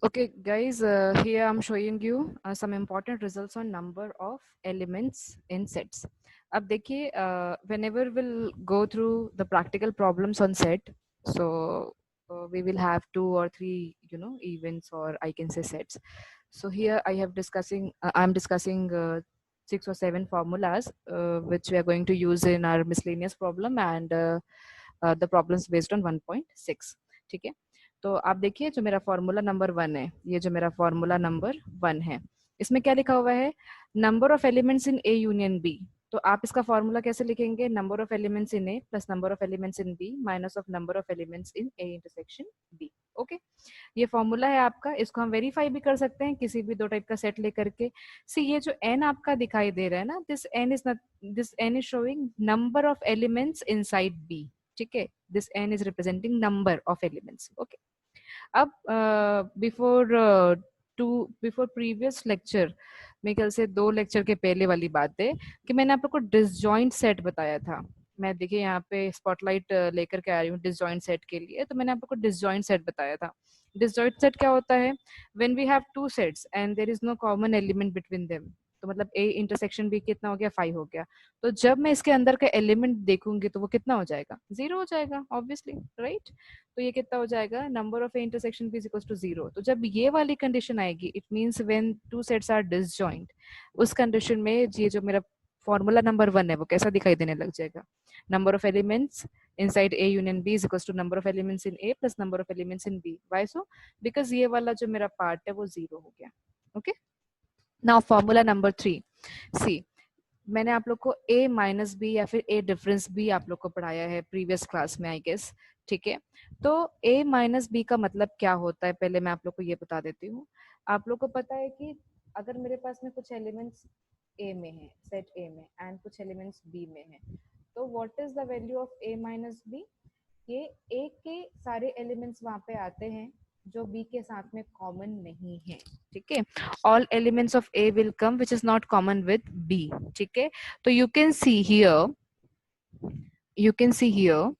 Okay, guys, here I'm showing you some important results on number of elements in sets. अब देखिए, whenever we'll go through the practical problems on set, so we will have 2 or 3, events, or I can say sets. So here I'm discussing 6 or 7 formulas which we are going to use in our miscellaneous problem and the problems based on 1.6. ठीक है, तो आप देखिए जो मेरा formula number 1 है, ये जो मेरा फॉर्मूला नंबर 1 है, इसमें क्या लिखा हुआ है? Number of elements in A union B. तो आप इसका फॉर्मूला कैसे लिखेंगे? Number of elements in A plus number of elements in B minus of number of elements in A intersection B. Okay, ये फॉर्मूला है आपका। इसको हम वेरीफाई भी कर सकते हैं किसी भी 2 टाइप का सेट लेकर के। सी ये जो एन आपका दिखाई दे रहा है ना, this n is showing number of elements inside B. ठीक है, this n is representing number of elements. Okay, अब बिफोर बिफोर प्रीवियस लेक्चर, मेरे ख्याल से 2 लेक्चर के पहले वाली बात है कि मैंने आप लोग को डिसजॉइंट सेट बताया था। मैं देखिए यहाँ पे स्पॉटलाइट लेकर के आ रही हूँ डिसजॉइंट सेट के लिए। तो मैंने आप लोग को डिसजॉइंट सेट बताया था। डिसजॉइंट सेट क्या होता है? When we have 2 sets and there is no common element between them. तो मतलब ए इंटरसेक्शन बी कितना हो गया? 5 हो गया। तो जब मैं इसके अंदर का एलिमेंट देखूंगी तो वो कितना हो जाएगा? 0 हो जाएगा, ऑब्वियसली, राइट? तो ये कितना हो जाएगा? Number of A intersection B is equal to 0। तो जब ये वाली कंडीशन आएगी, it means when 2 sets are disjoint, उस कंडीशन में ये जो मेरा फॉर्मूला नंबर 1 है वो कैसा दिखाई देने लग जाएगा? Number of elements inside A union B is equals to number of elements in A plus number of elements in B. Why so? Because ये वाला जो मेरा पार्ट है वो 0 हो गया। Okay, now formula number 3। सी, मैंने आप लोग को ए माइनस बी या फिर ए डिफरेंस बी आप लोग को पढ़ाया है प्रीवियस क्लास में, आई गेस। ठीक है, तो ए माइनस बी का मतलब क्या होता है, पहले मैं आप लोग को ये बता देती हूँ। आप लोग को पता है कि अगर मेरे पास में कुछ एलिमेंट्स ए में है, सेट ए में, एंड कुछ एलिमेंट्स बी में है, तो what is the value of A minus B? ये ए के सारे एलिमेंट्स वहां पे आते हैं जो बी के साथ में कॉमन नहीं है। ठीक है, all elements of A will come which is not common with B. ठीक है, तो you can see here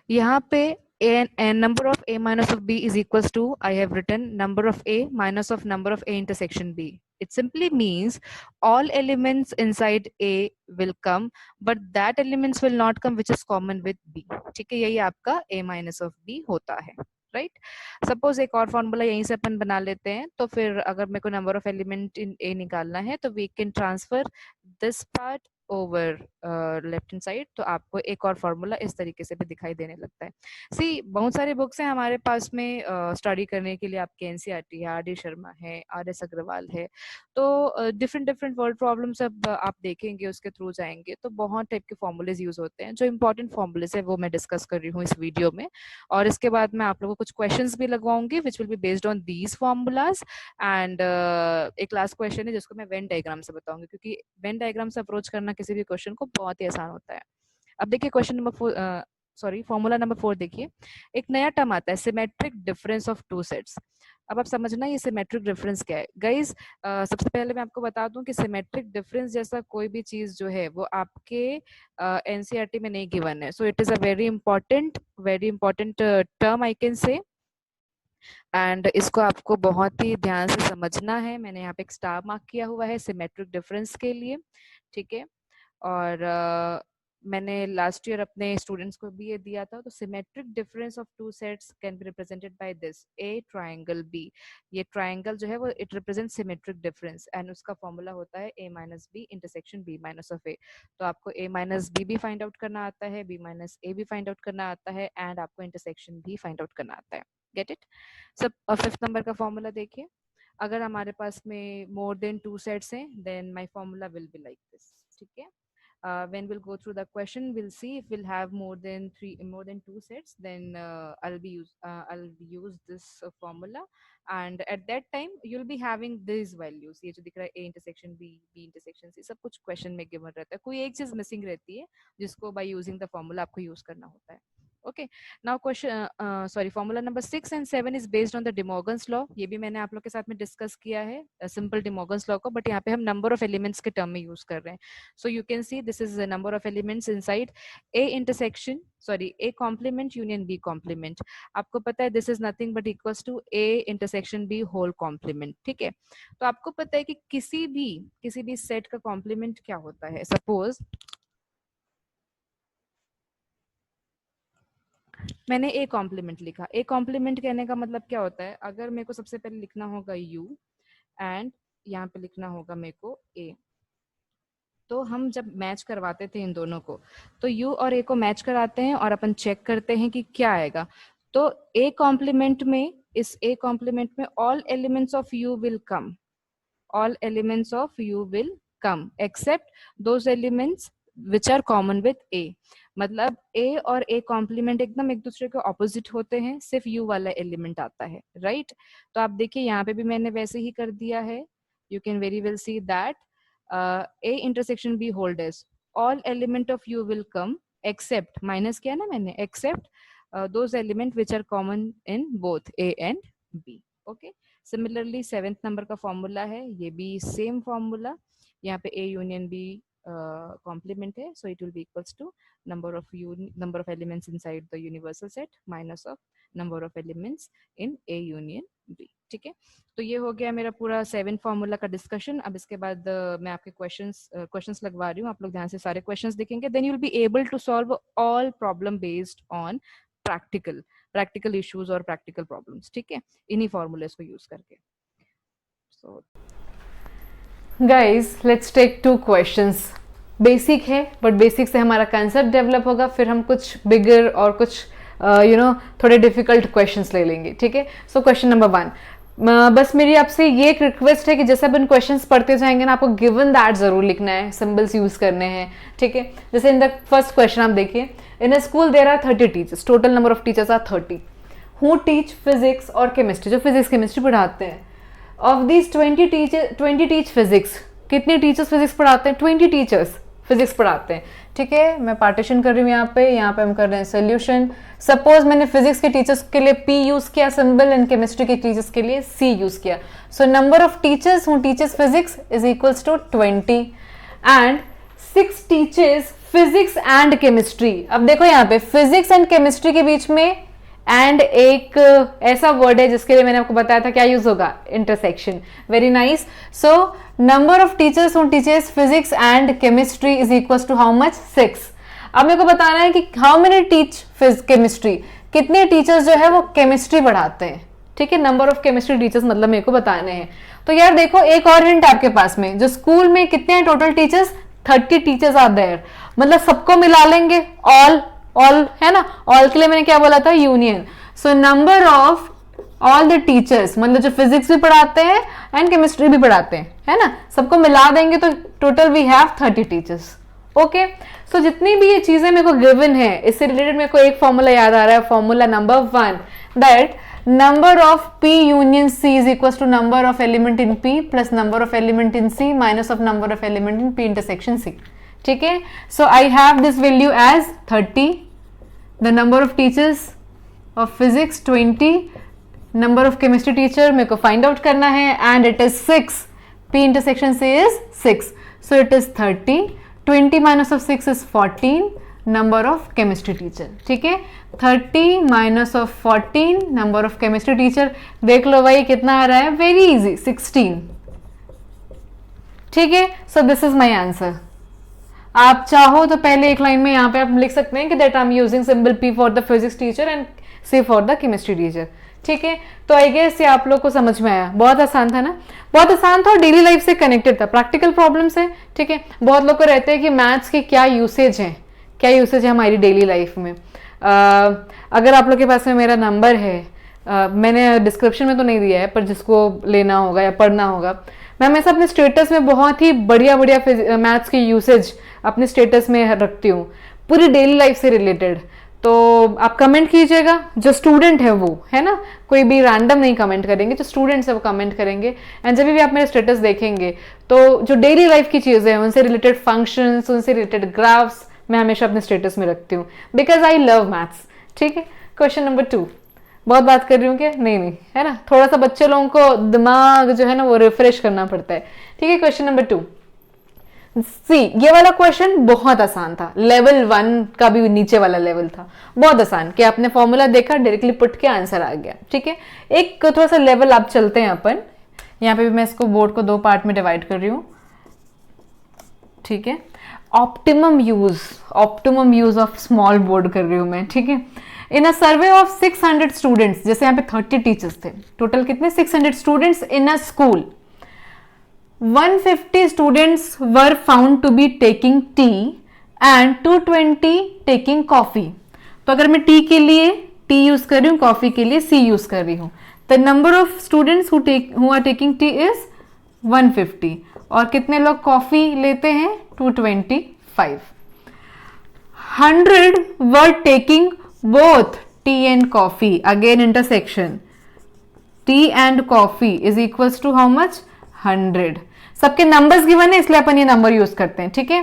यहाँ पे a number of A minus of B is equals to, I have written number of A minus of number of A intersection B. It simply means all elements inside A will come, but that elements will not come which is common with B. ठीक है, यही आपका A minus of B होता है, right? Suppose एक और formula यहीं से अपन बना लेते हैं। तो फिर अगर मेरे को number of element in A निकालना है तो we can transfer this part over left hand side. तो आपको एक और फॉर्मूला इस तरीके से भी दिखाई देने लगता है। सी, बहुत सारे बुक्स हैं हमारे पास में स्टडी करने के लिए। आपके एनसीईआरटी है, आर डी शर्मा है, आर एस अग्रवाल है। तो डिफरेंट डिफरेंट वर्ड प्रॉब्लम्स अब आप देखेंगे, उसके थ्रू जाएंगे तो बहुत टाइप के फॉर्मूलेज यूज होते हैं। जो इंपॉर्टेंट फॉर्मूलेज है वो मैं डिस्कस कर रही हूँ इस वीडियो में। और इसके बाद मैं आप लोगों को कुछ क्वेश्चंस भी लगवाऊंगी which will be based on these formulas. And एक लास्ट क्वेश्चन है जिसको मैं वेन डायग्राम से बताऊंगी, क्योंकि वेन डायग्राम से अप्रोच करना किसी भी क्वेश्चन को बहुत ही आसान होता है। अब देखिए question number 4, sorry formula number 4 देखिए। एक नया टर्म आता है सिमेट्रिक डिफरेंस ऑफ 2 सेट्स। अब आप समझना ये सिमेट्रिक डिफरेंस क्या है गाइज। सबसे पहले मैं आपको बता दूं कि सिमेट्रिक डिफरेंस जैसा कोई भी चीज जो है वो आपके एनसीईआरटी में नहीं गिवन है। So it is a very important term I can say. And इसको आपको बहुत ही ध्यान से समझना है। मैंने यहाँ पे एक स्टार मार्क किया हुआ है सिमेट्रिक डिफरेंस के लिए। ठीक है, और मैंने लास्ट ईयर अपने स्टूडेंट्स को भी ये दिया था। तो symmetric difference of 2 sets can be represented by this a triangle b. ये ट्राइंगल जो है वो it represent symmetric difference and उसका फॉर्मूला होता है a minus b intersection b minus of a. तो आपको ए माइनस बी भी फाइंड आउट करना आता है, बी माइनस ए भी फाइंड आउट करना आता है, एंड आपको इंटरसेक्शन भी फाइंड आउट करना आता है। Get it? सब 5th नंबर का फॉर्मूला देखिए। अगर हमारे पास में मोर देन 2 सेट्स हैं then my formula will be like this. ठीक है, when we'll go through the question, we'll see if we'll have more than 2 sets, then I'll use this formula, and at that time you'll be having these values। ये जो दिख रहा है a intersection b, b intersection c, सब कुछ question में given रहता है। कोई एक चीज मिसिंग रहती है जिसको by using the formula आपको यूज करना होता है। Okay, now question sorry formula number 6 and 7 is based on the De Morgan's law. ये भी मैंने आप लोग के साथ में डिस्कस किया है सिंपल डिमॉर्गन्स लॉ को, बट यहाँ पे हम नंबर ऑफ एलिमेंट्स के टर्म में यूज कर रहे हैं. So you can see this is the number of elements inside A intersection sorry A complement union B complement. आपको पता है this is nothing but equals to A intersection B whole complement. ठीक है, तो आपको पता है कि किसी भी सेट का कॉम्प्लीमेंट क्या होता है. सपोज मैंने ए कॉम्प्लीमेंट लिखा. ए कॉम्प्लीमेंट कहने का मतलब क्या होता है, अगर मेरे को सबसे पहले लिखना होगा यू एंड यहाँ पे लिखना होगा मेरे को ए, तो हम जब मैच करवाते थे इन दोनों को, तो यू और ए को मैच कराते हैं और अपन चेक करते हैं कि क्या आएगा. तो ए कॉम्प्लीमेंट में, इस ए कॉम्प्लीमेंट में all elements of you will come, all elements of u will come except those elements which are common with a. मतलब a और a कॉम्प्लीमेंट एकदम एक दूसरे के ऑपोजिट होते हैं, सिर्फ u वाला एलिमेंट आता है, राइट. तो आप देखिए यहाँ पे भी मैंने वैसे ही कर दिया है. You can very well see that a intersection b hold as all element of u will come except, minus किया ना मैंने, except those element which are common in both a and b. Okay, similarly 7th number का formula है, ये भी same formula. यहाँ पे ए union B complement है, so it will be equals to number of elements inside the universal set minus of number of elements in A union B. ठीक है, तो ये हो गया मेरा पूरा 7 फॉर्मूला का डिस्कशन. अब इसके बाद मैं आपके क्वेश्चंस लगवा रही हूँ, आप लोग ध्यान से सारे क्वेश्चंस देखेंगे, then you will be able to solve all problem based on practical issues और प्रैक्टिकल प्रॉब्लम्स. ठीक है, इन्हीं फॉर्मूलेस को यूज करके. So guys let's take 2 questions. Basic है बट बेसिक से हमारा कंसेप्ट डेवलप होगा, फिर हम कुछ बिगर और कुछ थोड़े डिफिकल्ट क्वेश्चंस ले लेंगे. ठीक है, सो क्वेश्चन नंबर 1. बस मेरी आपसे ये एक रिक्वेस्ट है कि जैसे अपन क्वेश्चंस पढ़ते जाएंगे ना, आपको गिवन दैट जरूर लिखना है, सिंबल्स यूज करने हैं. ठीक है, जैसे इन द फर्स्ट क्वेश्चन आप देखिए, in a school there are 30 teachers, total number of teachers are 30 who teach physics और केमिस्ट्री, जो फिजिक्स केमिस्ट्री पढ़ाते हैं. ऑफ दिस 20 टीच फिजिक्स, कितने टीचर्स फिजिक्स पढ़ाते हैं? 20 टीचर्स फिजिक्स पढ़ाते हैं. ठीक है, मैं पार्टीशन कर रही हूँ यहाँ पे हम कर रहे हैं सोल्यूशन. सपोज मैंने फिजिक्स के टीचर्स के लिए P यूज किया सिंबल एंड केमिस्ट्री के टीचर्स के लिए C यूज किया. So number of teachers who teachers physics is equals to 20 and 6 teachers physics and chemistry. अब देखो यहाँ पे फिजिक्स एंड केमिस्ट्री के बीच में एंड एक ऐसा वर्ड है जिसके लिए मैंने आपको बताया था क्या यूज होगा, intersection. Very nice. So number of teachers who teachers physics and chemistry is equals to how much? 6. अब मेरे को बताना है कि हाउ मेनी टीच केमिस्ट्री, कितने टीचर्स जो है वो केमिस्ट्री पढ़ाते हैं. ठीक है, नंबर ऑफ केमिस्ट्री टीचर्स मतलब मेरे को बताने हैं. तो यार देखो एक और हिंट आपके पास में, जो स्कूल में कितने हैं total teachers? 30 teachers are there. मतलब सबको मिला लेंगे, ऑल है ना. ऑल के लिए मैंने क्या बोला था? Union. So number of all the teachers, मतलब जो फिजिक्स भी पढ़ाते हैं एंड केमिस्ट्री भी पढ़ाते हैं, है ना, सबको मिला देंगे तो total we have 30 teachers. Okay, so जितनी भी ये चीजें मेरे को गिवन है, इससे रिलेटेड मेरे को एक फॉर्मूला याद आ रहा है, formula number 1, that number of P union C is equals to number of element in P plus number of element in C minus of number of element in P intersection C. ठीक है, so I have this value as 30, the number of teachers of physics 20, number of chemistry teacher मेरे को find out करना है and it is 6. P intersection C is 6, so it is 30. 20 minus of 6 is 14. Number of chemistry teacher. ठीक है, 30 minus of 14 number of chemistry teacher. देख लो भाई कितना आ रहा है, वेरी इजी, 16. ठीक है, so this is my answer. आप चाहो तो पहले एक लाइन में यहाँ पे आप लिख सकते हैं कि that I am using symbol P for the physics teacher and C for the chemistry teacher. ठीक है, तो आई गेस ये आप लोग को समझ में आया. बहुत आसान था ना, बहुत आसान था और डेली लाइफ से कनेक्टेड था, प्रैक्टिकल प्रॉब्लम से. ठीक है, बहुत लोग को रहते हैं कि मैथ्स के क्या यूसेज है, क्या यूसेज है हमारी डेली लाइफ में. अगर आप लोग के पास में मेरा नंबर है, मैंने डिस्क्रिप्शन में तो नहीं दिया है, पर जिसको लेना होगा या पढ़ना होगा, मैं हमेशा अपने स्टेटस में बहुत ही बढ़िया मैथ्स की यूसेज अपने स्टेटस में रखती हूँ, पूरी डेली लाइफ से रिलेटेड. तो आप कमेंट कीजिएगा, जो स्टूडेंट है वो, है ना, कोई भी रैंडम नहीं कमेंट करेंगे, जो स्टूडेंट्स है वो कमेंट करेंगे. एंड जब भी आप मेरे स्टेटस देखेंगे तो जो डेली लाइफ की चीज़ें हैं, उनसे रिलेटेड फंक्शंस, उनसे रिलेटेड ग्राफ्स मैं हमेशा अपने स्टेटस में रखती हूँ, बिकॉज आई लव मैथ्स. ठीक है। क्वेश्चन नंबर 2, बहुत बात कर रही हूँ क्या? नहीं नहीं, है ना, थोड़ा सा बच्चे लोगों को दिमाग जो है ना वो रिफ्रेश करना पड़ता है। ठीक है, क्वेश्चन नंबर 2 सी, ये वाला क्वेश्चन बहुत आसान था, लेवल 1 का भी नीचे वाला लेवल था, बहुत आसान, कि आपने फॉर्मूला देखा डायरेक्टली पुट के आंसर आ गया। ठीक है, एक थोड़ा सा लेवल आप चलते हैं अपन, यहाँ पे भी मैं इसको बोर्ड को 2 पार्ट में डिवाइड कर रही हूँ। ठीक है, optimum use of small board कर रही हूँ मैं। ठीक है, इन अ सर्वे ऑफ 600 स्टूडेंट्स, जैसे यहाँ पे 30 टीचर्स थे, टोटल कितने? 600 students in a school, 150 students were found to be taking tea and 220 taking coffee. तो अगर मैं टी के लिए टी यूज कर रही हूँ, कॉफी के लिए सी यूज कर रही हूँ, the number of students who are taking tea is 150, और कितने लोग कॉफी लेते हैं? 225. 100 were taking both tea and coffee, again intersection, tea and coffee is equals to how much? 100. सबके नंबर्स गिवन है इसलिए अपन ये नंबर यूज करते हैं। ठीक है,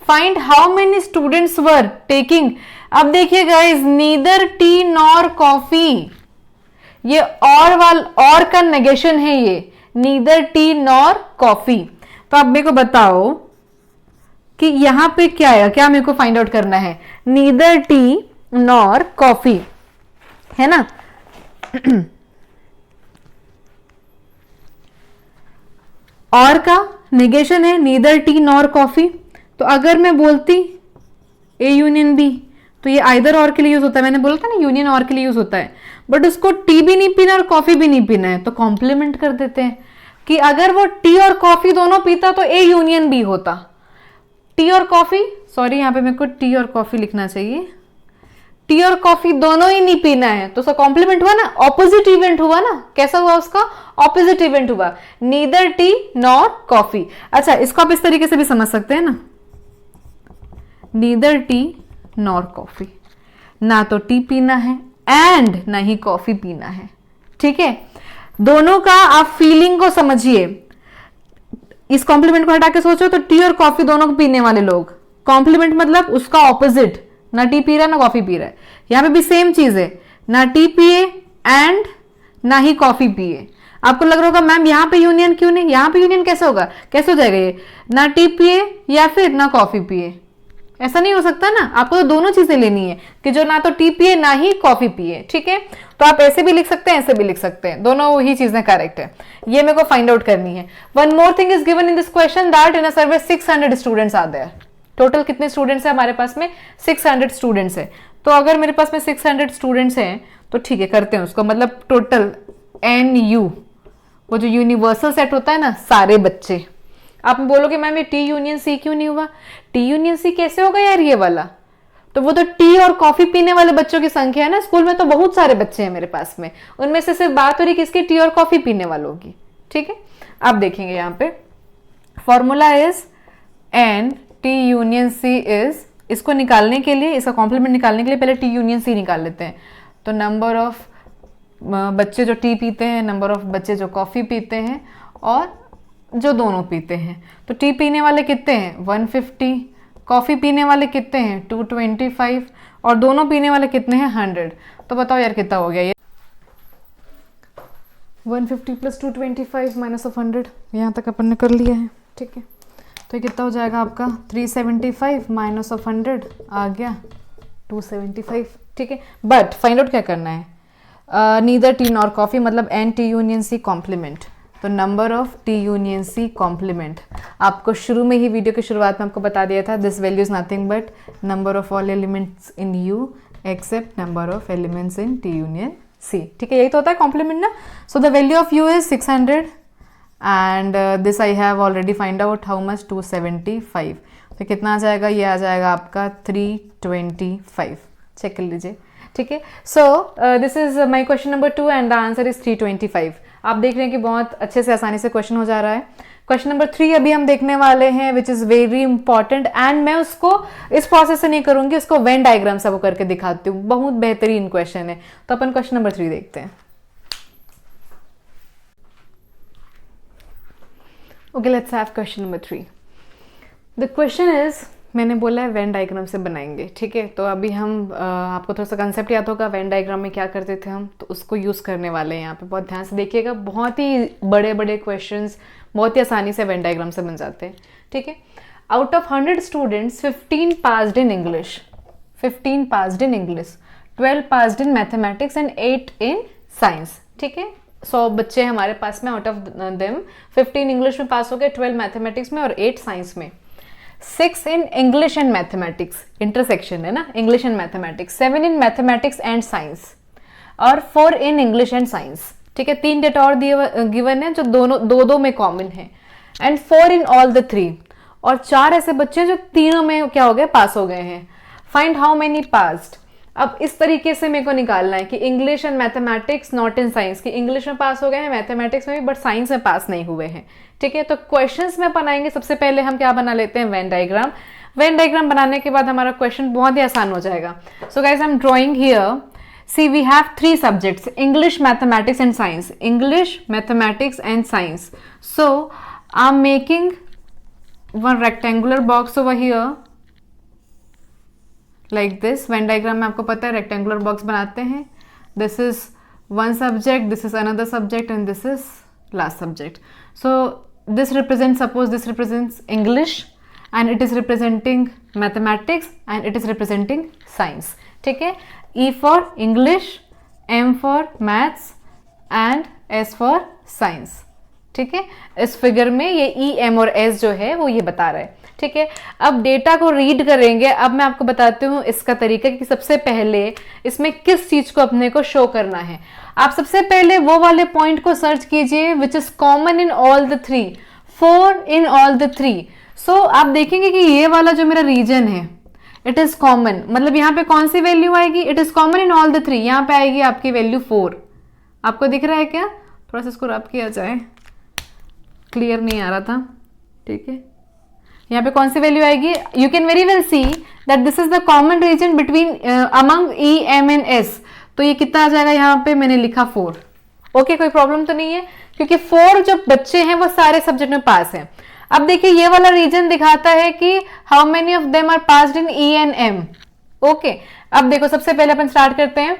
find how many students were taking, अब देखिए guys, neither tea nor coffee, ये और का नेगेशन है, ये नीदर टी नॉर कॉफी। तो अब मेरे को बताओ कि यहां पे क्या है, क्या मेरे को फाइंड आउट करना है? नीदर टी नॉर कॉफी, है ना। और का नेगेशन है नीदर टी नॉर कॉफी, तो अगर मैं बोलती ए यूनियन बी, तो ये आइदर और के लिए यूज होता है, मैंने बोला था ना यूनियन और के लिए यूज होता है, बट उसको टी भी नहीं पीना और कॉफी भी नहीं पीना है, तो कॉम्प्लीमेंट कर देते हैं कि अगर वो टी और कॉफी दोनों पीता तो ए यूनियन बी होता। टी और कॉफी, सॉरी यहाँ पे मेरे को टी और कॉफी लिखना चाहिए, टी और कॉफी दोनों ही नहीं पीना है, तो उसका कॉम्प्लीमेंट हुआ ना, ऑपोजिट इवेंट हुआ ना। कैसा हुआ उसका? ऑपोजिट इवेंट हुआ, नीदर टी नॉर कॉफी। अच्छा, इसको आप इस तरीके से भी समझ सकते हैं ना, नीदर टी नॉर कॉफी, ना तो टी पीना है एंड ना ही कॉफी पीना है। ठीक है, दोनों का आप फीलिंग को समझिए, इस कॉम्प्लीमेंट को हटा के सोचो तो टी और कॉफी दोनों को पीने वाले लोग, कॉम्प्लीमेंट मतलब उसका ऑपोजिट, ना टी पी रहा ना कॉफी पी रहा है। यहां पे भी सेम चीज है, ना टी पिए एंड ना ही कॉफी पिए। आपको लग रहा होगा मैम यहाँ पे यूनियन क्यों नहीं, यहाँ पे यूनियन कैसे होगा, कैसे हो जाएगा ये, ना टी पिए या फिर ना कॉफी पिए, ऐसा नहीं हो सकता ना। आपको तो दोनों चीजें लेनी है कि जो ना तो टी पिए ना ही कॉफी पिए। ठीक है, तो आप ऐसे भी लिख सकते हैं, ऐसे भी लिख सकते हैं, दोनों ही चीजें करेक्ट है, ये मेरे को फाइंड आउट करनी है। One more thing is given in this question that in a survey 600 students are there. Total कितने स्टूडेंट्स है हमारे पास में? 600 स्टूडेंट्स है। तो अगर मेरे पास में 600 स्टूडेंट्स हैं तो ठीक है, करते हैं उसको, मतलब टोटल एन यू, वो जो यूनिवर्सल सेट होता है ना, सारे बच्चे। आप बोलोगे मैम ये टी यूनियन सी क्यों नहीं हुआ? टी यूनियन सी कैसे होगा यार ये वाला, तो वो तो टी और कॉफी पीने वाले बच्चों की संख्या है ना, स्कूल में तो बहुत सारे बच्चे हैं मेरे पास में, उनमें से सिर्फ बात हो रही किसकी? टी और कॉफी पीने वालों की। ठीक है, आप देखेंगे यहाँ पे formula is n T union C is, इसको निकालने के लिए, इसका कॉम्प्लीमेंट निकालने के लिए पहले टी यूनियन सी निकाल लेते हैं। तो नंबर ऑफ बच्चे जो टी पीते हैं, नंबर ऑफ बच्चे जो कॉफी पीते हैं और जो दोनों पीते हैं। तो टी पीने वाले कितने हैं? 150, कॉफी पीने वाले कितने हैं? 225, और दोनों पीने वाले कितने हैं? 100। तो बताओ यार कितना हो गया ये? 150 प्लस 225 माइनस ऑफ 100, यहाँ तक अपन ने कर लिया है। ठीक है, तो ये कितना हो जाएगा आपका? 375 माइनस ऑफ 100 आ गया 275। ठीक है, बट फाइंड आउट क्या करना है? नीदर टी नॉर कॉफी, मतलब n T union C complement. तो number of T union C complement, आपको शुरू में ही वीडियो की शुरुआत में आपको बता दिया था, this value is nothing but number of all elements in U except number of elements in T union C. ठीक है, यही तो होता है कॉम्प्लीमेंट ना। So the value of U is 600 and this I have already find out how much 275। तो कितना आ जाएगा? ये आ जाएगा आपका 325। चेक कर लीजिए। ठीक है, so this is my question number 2 and the answer is 325। आप देख रहे हैं कि बहुत अच्छे से आसानी से क्वेश्चन हो जा रहा है। क्वेश्चन नंबर 3 अभी हम देखने वाले हैं which is very important, and मैं उसको इस प्रोसेस से नहीं करूंगी, उसको वेन डायग्राम से वो करके दिखाती हूँ। बहुत बेहतरीन क्वेश्चन है। तो अपन क्वेश्चन नंबर 3 देखते हैं। Okay, let's have question number 3. The question is मैंने बोला है वेन डायग्राम से बनाएंगे, ठीक है। तो अभी हम आपको थोड़ा सा कंसेप्ट याद होगा वेन डायग्राम में क्या करते थे हम, तो उसको यूज़ करने वाले हैं यहाँ पे। बहुत ध्यान से देखिएगा, बहुत ही बड़े बड़े क्वेश्चंस बहुत ही आसानी से वेन डायग्राम से बन जाते हैं, ठीक है। Out of 100 students 15 passed in English, 15 passed in English, 12 passed in mathematics and 8 in science, ठीक है। 100 बच्चे हमारे पास में, आउट ऑफ देम 15 इंग्लिश में पास हो गए, 12 मैथमेटिक्स में और 8 साइंस में। 6 इन इंग्लिश एंड मैथमेटिक्स, इंटरसेक्शन है ना, English and mathematics. 7 in mathematics and science और 4 इन इंग्लिश एंड साइंस, ठीक है। 3 डेटा और गिवन है जो दोनों दो में कॉमन है, एंड 4 इन ऑल द 3, और 4 ऐसे बच्चे जो तीनों में क्या हो गए, पास हो गए हैं। Find how many passed. अब इस तरीके से मेरे को निकालना है कि English and mathematics not in science, कि इंग्लिश में पास हो गए हैं, मैथमेटिक्स में भी, बट साइंस में पास नहीं हुए हैं, ठीक है। तो क्वेश्चंस में बनाएंगे, सबसे पहले हम क्या बना लेते हैं, वेन डायग्राम। वेन डायग्राम बनाने के बाद हमारा क्वेश्चन बहुत ही आसान हो जाएगा। So guys I am drawing here, see we have 3 subjects, English, mathematics and science, English, mathematics and science. So I am making one rectangular box over here like this. Venn diagram में आपको पता है rectangular box बनाते हैं। This is one subject, this is another subject and this is last subject. So this represent, suppose this represents English and it is representing mathematics and it is representing science, ठीक है। E for English, M for maths and S for science, ठीक है। इस figure में ये E, M और S जो है वो ये बता रहा है, ठीक है। अब डेटा को रीड करेंगे। अब मैं आपको बताती हूँ इसका तरीका कि सबसे पहले इसमें किस चीज को अपने को शो करना है। आप सबसे पहले वो वाले पॉइंट को सर्च कीजिए which is common in all the 3, 4 in all the 3। सो आप देखेंगे कि ये वाला जो मेरा रीजन है इट इज कॉमन, मतलब यहाँ पे कौन सी वैल्यू आएगी, it is common in all the 3, यहाँ पे आएगी आपकी वैल्यू 4। आपको दिख रहा है क्या, थोड़ा सा इसको रब किया जाए, क्लियर नहीं आ रहा था, ठीक है। यहाँ पे कौन सी वैल्यू आएगी, you can very well see that this is the common region between among E, M and S। तो ये कितना आ जाएगा, यहाँ पे मैंने लिखा 4, ओके। कोई प्रॉब्लम तो नहीं है, क्योंकि 4 जो बच्चे हैं वो सारे सब्जेक्ट में पास हैं। अब देखिए ये वाला रीजन दिखाता है कि how many of them are passed in E and M, okay. अब देखो सबसे पहले अपन स्टार्ट करते हैं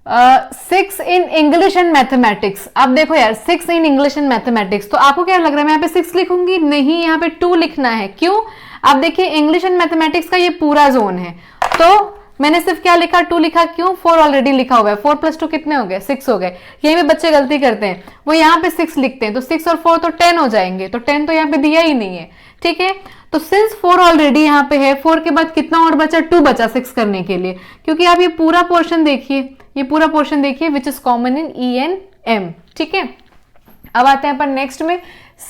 6 इन इंग्लिश एंड मैथमेटिक्स। अब देखो यार 6 इन इंग्लिश एंड मैथमेटिक्स, तो आपको क्या लग रहा है मैं यहाँ पे 6 लिखूंगी, नहीं, यहाँ पे 2 लिखना है। क्यों, आप देखिए इंग्लिश एंड मैथमेटिक्स का ये पूरा जोन है, तो मैंने सिर्फ क्या लिखा, 2 लिखा। क्यों, 4 ऑलरेडी लिखा हुआ है, 4 + 2 कितने हो गए, 6 हो गए। यही पे बच्चे गलती करते हैं, वो यहाँ पे 6 लिखते हैं, तो 6 और 4 तो 10 हो जाएंगे, तो 10 तो यहाँ पे दिया ही नहीं है, ठीक है। तो सिंस 4 ऑलरेडी यहाँ पे है, 4 के बाद कितना और बचा, 2 बचा 6 करने के लिए, क्योंकि आप ये पूरा पोर्शन देखिए, ये पूरा पोर्शन देखिए which is common in E and M, ठीक है। अब आते हैं अपन नेक्स्ट में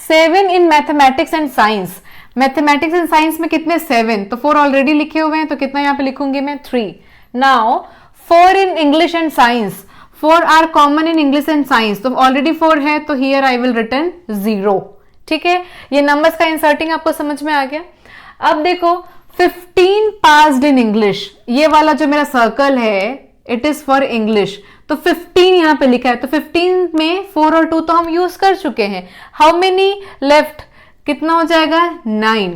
7 इन mathematics and science. Mathematics and science में कितने, 7, तो 4 ऑलरेडी लिखे हुए हैं, तो कितना यहाँ पे लिखूंगी मैं, 3। Now 4 in English and science, 4 are common in English and science, तो ऑलरेडी 4 है, तो हियर आई विल रिटर्न 0, ठीक है। ये नंबर्स का इंसर्टिंग आपको समझ में आ गया। अब देखो 15 पास्ड इन इंग्लिश, ये वाला जो मेरा सर्कल है इट इज फॉर इंग्लिश, तो 15 यहाँ पे लिखा है, तो 15 में 4 और 2 तो हम यूज कर चुके हैं। हाउ मेनी लेफ्ट, कितना हो जाएगा, 9,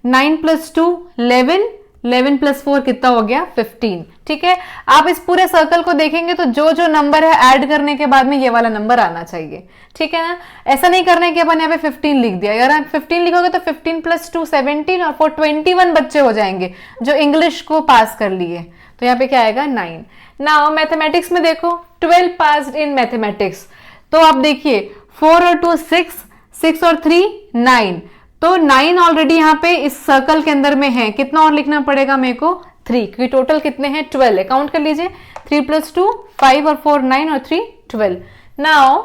9 + 2 11, 11 + 4 कितना हो गया, 15, ठीक है। आप इस पूरे सर्कल को देखेंगे तो जो जो नंबर है ऐड करने के बाद में ये वाला नंबर आना चाहिए, ठीक है ना। ऐसा नहीं करने के अपन यहाँ पे 15 लिख दिया, अगर आप 15 लिखोगे तो 15 + 2 17 और 4 21 बच्चे हो जाएंगे जो इंग्लिश को पास कर लिए, तो यहाँ पे क्या आएगा, 9। नाउ मैथमेटिक्स में देखो 12 पास्ड इन मैथमेटिक्स, तो आप देखिए 4 और 2 6, 6 और 3 9, तो 9 ऑलरेडी यहाँ पे इस सर्कल के अंदर में है, कितना और लिखना पड़ेगा मेरे को, 3, क्योंकि टोटल कितने हैं, 12 है। काउंट कर लीजिए, 3 + 2 5 और 4 9 और 3 12। नाउ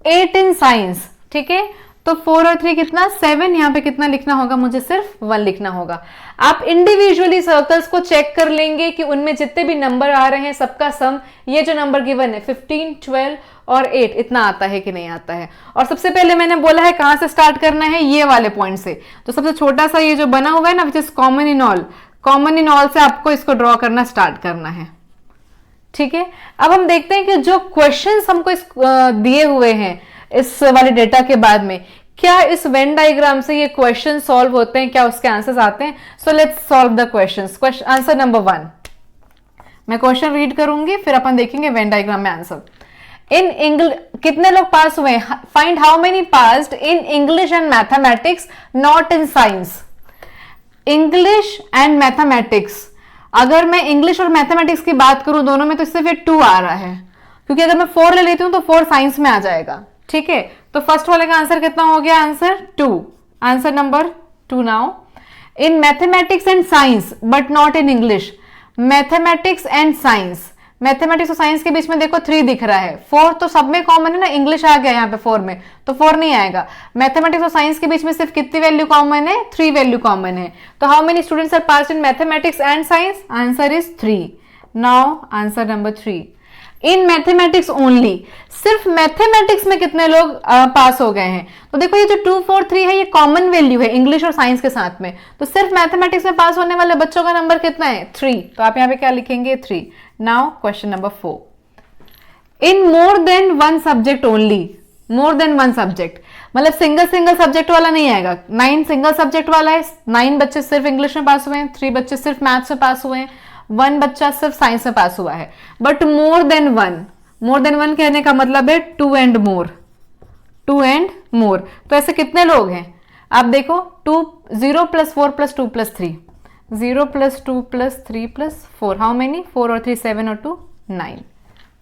8 इन साइंस, ठीक है, तो 4 और 3 कितना, 7, यहाँ पे कितना लिखना होगा, मुझे सिर्फ 1 लिखना होगा। आप इंडिविजुअली सर्कल्स को चेक कर लेंगे कि उनमें जितने भी नंबर आ रहे हैं सबका सम, ये जो नंबर गिवन है 15 12 और 8 इतना आता है कि नहीं आता है। और सबसे पहले मैंने बोला है कहां से स्टार्ट करना है, ये वाले पॉइंट से, तो सबसे छोटा सा ये जो बना हुआ है ना which is common in all, common in all से आपको इसको ड्रॉ करना स्टार्ट करना है, ठीक है। अब हम देखते हैं कि जो क्वेश्चंस हमको दिए हुए हैं इस वाले डेटा के बाद में, क्या इस वेन डायग्राम से ये क्वेश्चन सॉल्व होते हैं, क्या उसके आंसर्स आते हैं? So let's solve the questions. Answer number 1, मैं क्वेश्चन रीड करूंगी फिर अपन देखेंगे वेन डायग्राम में आंसर। इन इंग्लिश कितने लोग पास हुए? Find how many passed in English and mathematics, not in science. English and mathematics, अगर मैं इंग्लिश और मैथमेटिक्स की बात करूं दोनों में, तो इससे फिर 2 आ रहा है, क्योंकि अगर मैं 4 ले लेती हूं तो 4 साइंस में आ जाएगा। ठीक है, तो फर्स्ट वाले का आंसर कितना हो गया? Answer 2, answer number 2। Now in mathematics and science but not in English, mathematics and science, mathematics और साइंस के बीच में देखो 3 दिख रहा है, 4 तो सब में कॉमन है ना, इंग्लिश आ गया यहाँ पे 4 में, तो 4 नहीं आएगा। मैथमेटिक्स और साइंस के बीच में सिर्फ कितनी वैल्यू कॉमन है? 3 वैल्यू कॉमन है। तो how many students are pass in mathematics and science? Answer is 3। Now answer number 3, in mathematics only, सिर्फ मैथमेटिक्स में कितने लोग पास हो गए हैं? तो देखो ये जो 2, 4, 3 है ये कॉमन वैल्यू है इंग्लिश और साइंस के साथ में, तो सिर्फ मैथमेटिक्स में पास होने वाले बच्चों का नंबर कितना है? 3। तो आप यहाँ पे क्या लिखेंगे? 3। Now question number 4, in more than 1 subject only, more than 1 subject मतलब सिंगल सब्जेक्ट वाला नहीं आएगा। 9 सिंगल सब्जेक्ट वाला है, 9 बच्चे सिर्फ इंग्लिश में पास हुए हैं, 3 बच्चे सिर्फ मैथ्स में पास हुए हैं, 1 बच्चा सिर्फ साइंस में पास हुआ है। बट मोर देन 1 कहने का मतलब है 2 एंड मोर, 2 एंड मोर। तो ऐसे कितने लोग हैं? आप देखो 0 + 4 + 2 + 3, 0 + 2 + 3 + 4, हाउ मेनी? 4 और 3 7 और 2 9।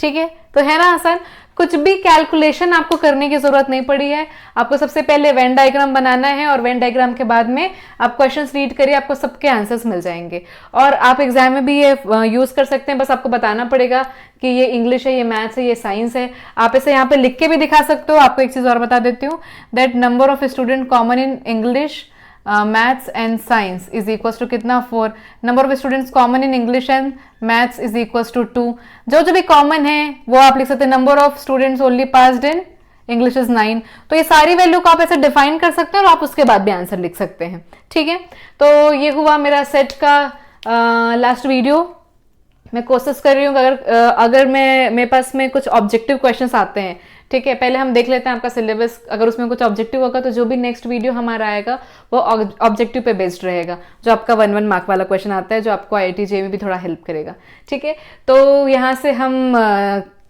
ठीक है, तो है ना आसान, कुछ भी कैलकुलेशन आपको करने की जरूरत नहीं पड़ी है। आपको सबसे पहले वेन डायग्राम बनाना है और वेन डायग्राम के बाद में आप क्वेश्चंस रीड करिए, आपको सबके आंसर्स मिल जाएंगे। और आप एग्जाम में भी ये यूज कर सकते हैं, बस आपको बताना पड़ेगा कि ये इंग्लिश है, ये मैथ्स है, ये साइंस है। आप इसे यहाँ पे लिख के भी दिखा सकते हो। आपको एक चीज और बता देती हूँ, that number of student common in English, maths and science is equal to कितना? 4। Number of students common in English and maths is equal to 2। जो भी कॉमन है वो आप लिख सकते हैं। Number of students only passed in English is 9। तो ये सारी वैल्यू को आप ऐसे डिफाइन कर सकते हैं और आप उसके बाद भी आंसर लिख सकते हैं। ठीक है, तो ये हुआ मेरा सेट का लास्ट वीडियो। मैं कोशिश कर रही हूँ अगर मेरे पास में कुछ ऑब्जेक्टिव क्वेश्चंस आते हैं, ठीक है, पहले हम देख लेते हैं आपका सिलेबस। अगर उसमें कुछ ऑब्जेक्टिव होगा तो जो भी नेक्स्ट वीडियो हमारा आएगा वो ऑब्जेक्टिव पे बेस्ड रहेगा, जो आपका 1 मार्क वाला क्वेश्चन आता है, जो आपको IIT JEE में भी थोड़ा हेल्प करेगा। ठीक है, तो यहाँ से हम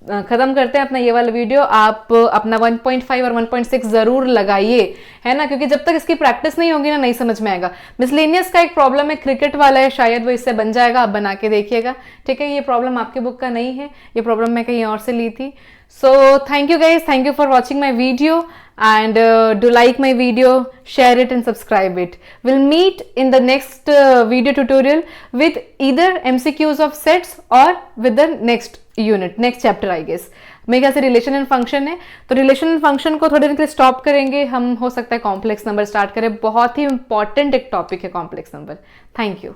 खत्म करते हैं अपना ये वाला वीडियो। आप अपना 1.5 और 1.6 जरूर लगाइए, है ना, क्योंकि जब तक इसकी प्रैक्टिस नहीं होगी ना नहीं समझ में आएगा। मिसलेनियस का एक प्रॉब्लम है, क्रिकेट वाला है, शायद वो इससे बन जाएगा, आप बना के देखिएगा। ठीक है, ये प्रॉब्लम आपके बुक का नहीं है, ये प्रॉब्लम मैं कहीं और से ली थी। So thank you guys, thank you for watching my video, and do like my video, share it and subscribe it. We'll meet in the next video tutorial with either MCQs of sets or with the next unit, next chapter I guess. मेरे ख्याल से relation and function है, तो relation and function को थोड़ी देर के लिए stop करेंगे हम, हो सकता है कॉम्प्लेक्स नंबर स्टार्ट करें। बहुत ही इंपॉर्टेंट एक टॉपिक है कॉम्प्लेक्स नंबर। Thank you.